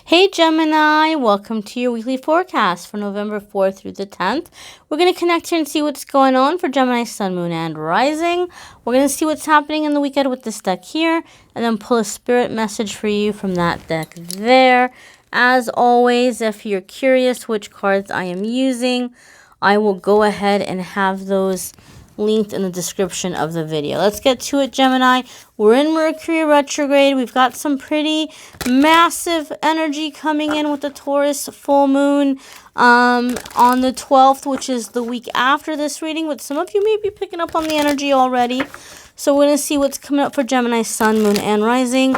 Hey Gemini, welcome to your weekly forecast for November 4th through the 10th. We're going to connect here and see what's going on for Gemini, Sun, Moon, and Rising. We're going to see what's happening in the weekend with this deck here, and then pull a spirit message for you from that deck there. As always, if you're curious which cards I am using, I will go ahead and have those linked in the description of the video. Let's get to it, Gemini. We're in Mercury retrograde. We've got some pretty massive energy coming in with the Taurus full moon on the 12th, which is the week after this reading, but some of you may be picking up on the energy already. So we're going to see what's coming up for Gemini, Sun, Moon, and Rising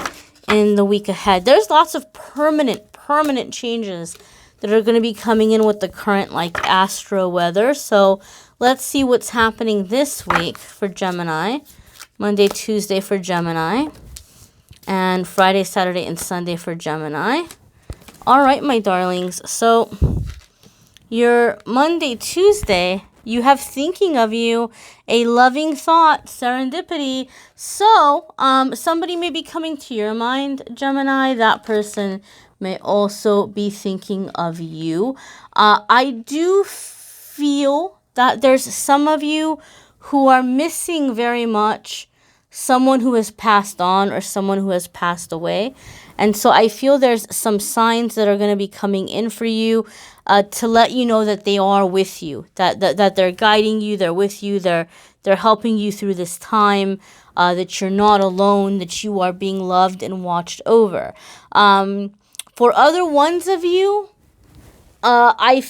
in the week ahead. There's lots of permanent changes that are going to be coming in with the current astro weather. So let's see what's happening this week for Gemini. Monday, Tuesday for Gemini. And Friday, Saturday, and Sunday for Gemini. All right, my darlings. So your Monday, Tuesday, you have thinking of you, a loving thought, serendipity. So somebody may be coming to your mind, Gemini. That person may also be thinking of you. I do feel that there's some of you who are missing very much someone who has passed on or someone who has passed away. And so I feel there's some signs that are going to be coming in for you to let you know that they are with you, that they're guiding you, they're with you, they're helping you through this time, that you're not alone, that you are being loved and watched over. For other ones of you, I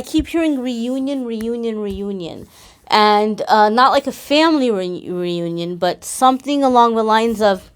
keep hearing reunion. And not like a family reunion, but something along the lines of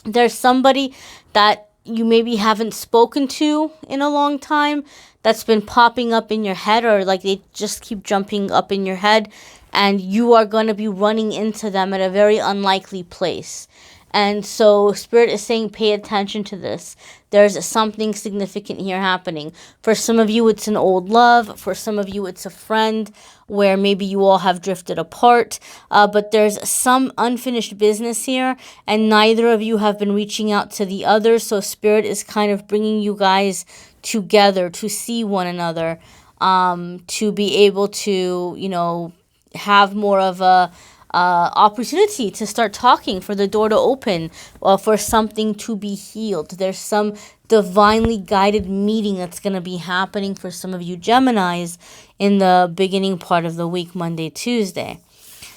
there's somebody that you maybe haven't spoken to in a long time that's been popping up in your head, or they just keep jumping up in your head, and you are going to be running into them at a very unlikely place. And so Spirit is saying pay attention to this. There's something significant here happening. For some of you, it's an old love. For some of you, it's a friend where maybe you all have drifted apart. But there's some unfinished business here, and neither of you have been reaching out to the other. So Spirit is kind of bringing you guys together to see one another, to be able to, have more of a opportunity to start talking, for the door to open, for something to be healed. There's some divinely guided meeting that's going to be happening for some of you Geminis in the beginning part of the week, Monday, Tuesday.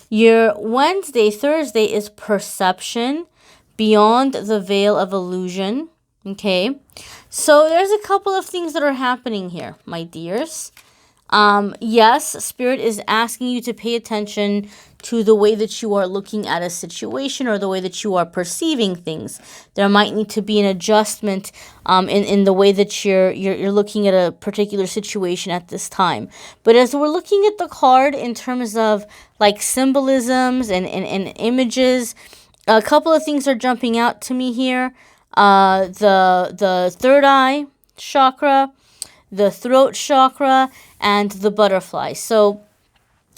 Your Wednesday, Thursday is perception beyond the veil of illusion. Okay, so there's a couple of things that are happening here, my dears. Yes, Spirit is asking you to pay attention to the way that you are looking at a situation, or the way that you are perceiving things. There might need to be an adjustment in the way that you're looking at a particular situation at this time. But as we're looking at the card in terms of symbolisms and images, a couple of things are jumping out to me here. The third eye chakra, the throat chakra, and the butterfly. So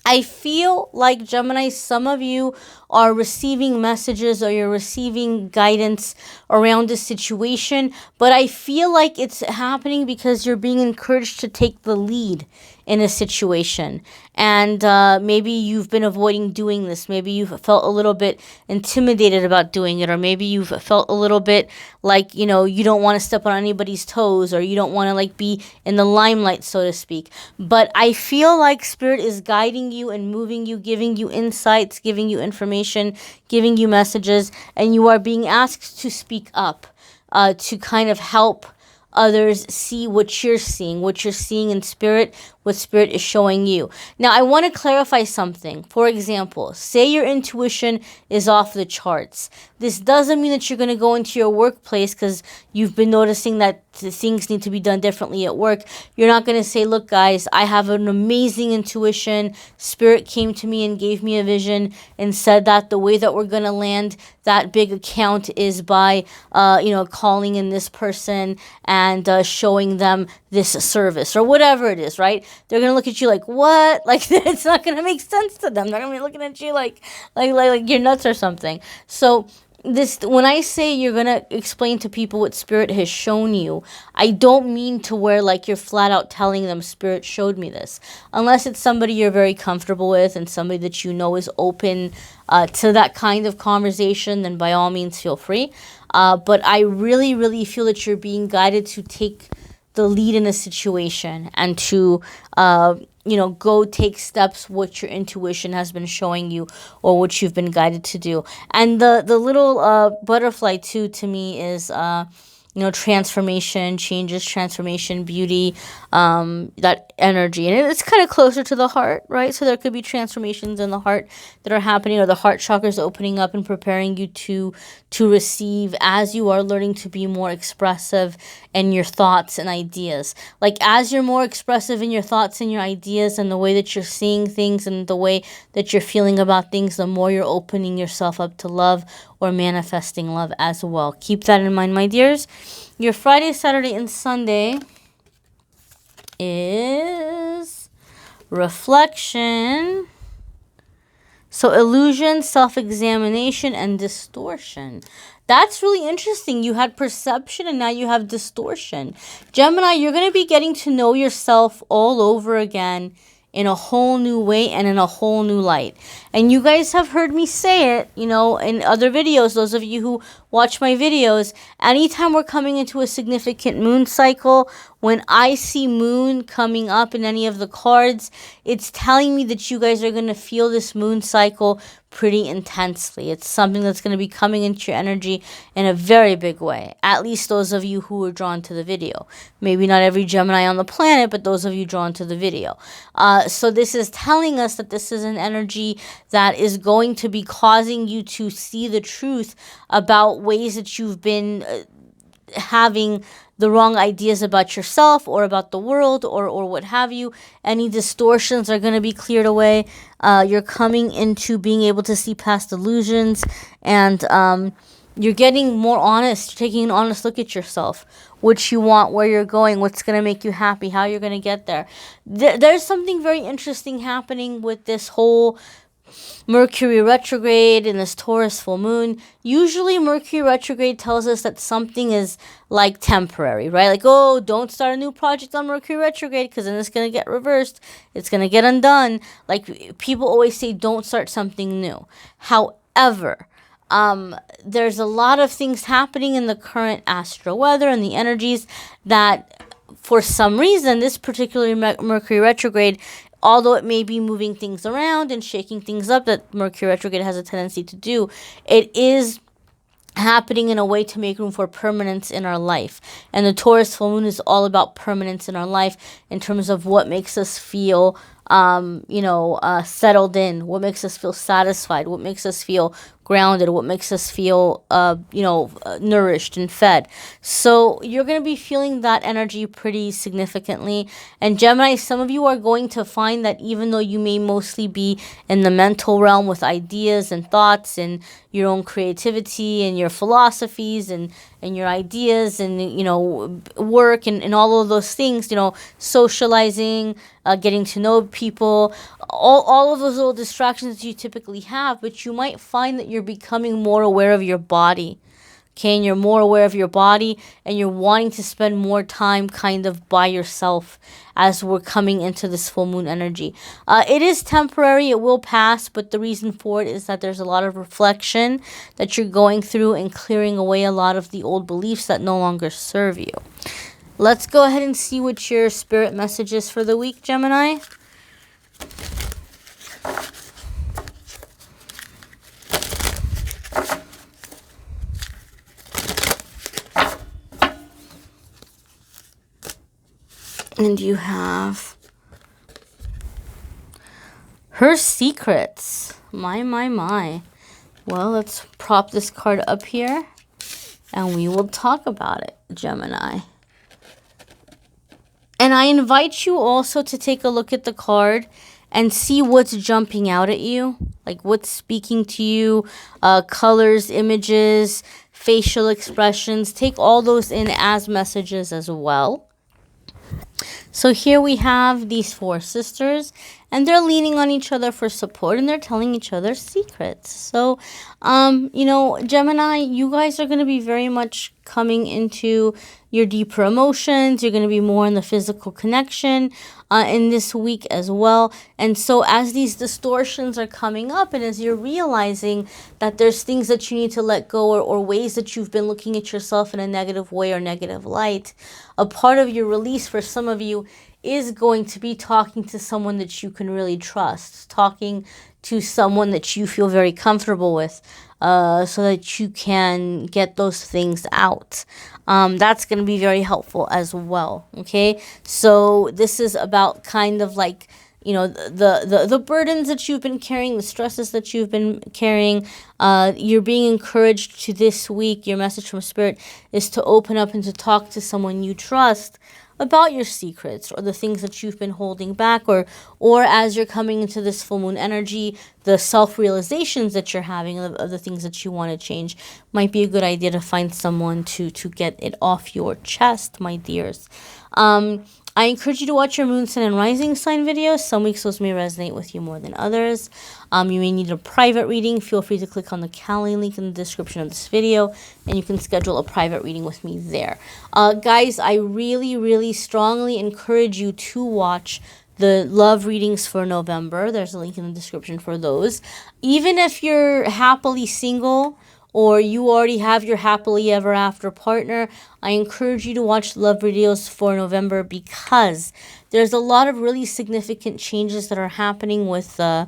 I feel like, Gemini, some of you are receiving messages, or you're receiving guidance around a situation, but I feel like it's happening because you're being encouraged to take the lead in a situation. And maybe you've been avoiding doing this. Maybe you've felt a little bit intimidated about doing it, or maybe you've felt a little bit like, you don't want to step on anybody's toes, or you don't want to be in the limelight, so to speak. But I feel like Spirit is guiding you and moving you, giving you insights, giving you information, giving you messages, and you are being asked to speak up, to kind of help others see what you're seeing in Spirit, what Spirit is showing you. Now, I want to clarify something. For example, say your intuition is off the charts. This doesn't mean that you're going to go into your workplace because you've been noticing that things need to be done differently at work. You're not going to say, look, guys, I have an amazing intuition. Spirit came to me and gave me a vision and said that the way that we're going to land that big account is by, calling in this person and showing them this service or whatever it is, right? They're going to look at you like, what? It's not going to make sense to them. They're going to be looking at you like you're nuts or something. So when I say you're going to explain to people what Spirit has shown you, I don't mean to where like you're flat out telling them Spirit showed me this. Unless it's somebody you're very comfortable with and somebody that you know is open to that kind of conversation, then by all means feel free. But I really, really feel that you're being guided to take the lead in a situation and to go take steps what your intuition has been showing you or what you've been guided to do. And the little butterfly too, to me, is transformation, changes, transformation, beauty, that energy. And it's kind of closer to the heart, right? So there could be transformations in the heart that are happening, or the heart chakras opening up and preparing you to receive as you are learning to be more expressive in your thoughts and ideas. Like as you're more expressive in your thoughts and your ideas and the way that you're seeing things and the way that you're feeling about things, the more you're opening yourself up to love or manifesting love as well. Keep that in mind, my dears. Your Friday, Saturday, and Sunday is reflection. So illusion, self-examination, and distortion. That's really interesting. You had perception and now you have distortion. Gemini, you're going to be getting to know yourself all over again in a whole new way and in a whole new light. And you guys have heard me say it, in other videos, those of you who watch my videos, anytime we're coming into a significant moon cycle, when I see moon coming up in any of the cards, it's telling me that you guys are going to feel this moon cycle pretty intensely. It's something that's going to be coming into your energy in a very big way. At least those of you who are drawn to the video. Maybe not every Gemini on the planet, but those of you drawn to the video. So this is telling us that this is an energy that is going to be causing you to see the truth about ways that you've been having the wrong ideas about yourself or about the world or what have you. Any distortions are going to be cleared away. You're coming into being able to see past illusions, and you're getting more honest. You're taking an honest look at yourself, what you want, where you're going, what's going to make you happy, how you're going to get there. There's something very interesting happening with this whole Mercury retrograde and this Taurus full moon. Usually Mercury retrograde tells us that something is like temporary, right? Like, oh, don't start a new project on Mercury retrograde because then it's going to get reversed. It's going to get undone. Like people always say, don't start something new. However, there's a lot of things happening in the current astro weather and the energies that for some reason, this particular Mercury retrograde, although it may be moving things around and shaking things up that Mercury retrograde has a tendency to do, it is happening in a way to make room for permanence in our life. And the Taurus full moon is all about permanence in our life in terms of what makes us feel settled in, what makes us feel satisfied, what makes us feel grounded, what makes us feel, nourished and fed. So you're going to be feeling that energy pretty significantly. And Gemini, some of you are going to find that even though you may mostly be in the mental realm with ideas and thoughts and your own creativity and your philosophies and your ideas and, work and all of those things, socializing, getting to know people, all of those little distractions that you typically have, but you might find that you're becoming more aware of your body. Okay, and you're more aware of your body and you're wanting to spend more time kind of by yourself as we're coming into this full moon energy. It is temporary, it will pass, but the reason for it is that there's a lot of reflection that you're going through and clearing away a lot of the old beliefs that no longer serve you. Let's go ahead and see what your spirit message is for the week, Gemini. And you have her secrets. My. Well, let's prop this card up here and we will talk about it, Gemini. And I invite you also to take a look at the card and see what's jumping out at you, like what's speaking to you, colors, images, facial expressions. Take all those in as messages as well. So here we have these 4 sisters, and they're leaning on each other for support, and they're telling each other secrets. So, you know, Gemini, you guys are going to be very much coming into your deeper emotions. You're going to be more in the physical connection in this week as well. And so as these distortions are coming up, and as you're realizing that there's things that you need to let go, or ways that you've been looking at yourself in a negative way or negative light, a part of your release for some of you is going to be talking to someone that you can really trust, talking to someone that you feel very comfortable with, so that you can get those things out. That's going to be very helpful as well. Okay, so this is about kind of like, you know, the burdens that you've been carrying, the stresses that you've been carrying. You're being encouraged to this week. Your message from Spirit is to open up and to talk to someone you trust about your secrets or the things that you've been holding back, or as you're coming into this full moon energy, the self-realizations that you're having of the things that you want to change. Might be a good idea to find someone to get it off your chest, my dears. I encourage you to watch your moon, sun, and rising sign videos. Some weeks those may resonate with you more than others. You may need a private reading. Feel free to click on the Calendar link in the description of this video, and you can schedule a private reading with me there. Guys, I really, really strongly encourage you to watch the love readings for November. There's a link in the description for those. Even if you're happily single, or you already have your happily ever after partner, I encourage you to watch love videos for November, because there's a lot of really significant changes that are happening with the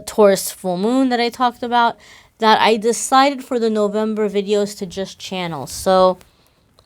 Taurus full moon that I talked about, that I decided for the November videos to just channel. So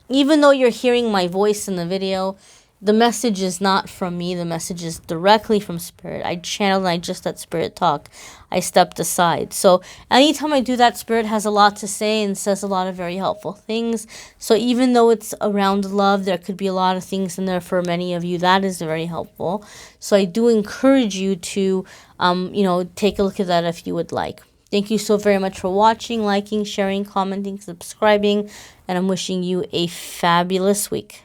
even though you're hearing my voice in the video, the message is not from me. The message is directly from Spirit. I channeled and I just let Spirit talk. I stepped aside. So anytime I do that, Spirit has a lot to say and says a lot of very helpful things. So even though it's around love, there could be a lot of things in there for many of you that is very helpful. So I do encourage you to, you know, take a look at that if you would like. Thank you so very much for watching, liking, sharing, commenting, subscribing, and I'm wishing you a fabulous week.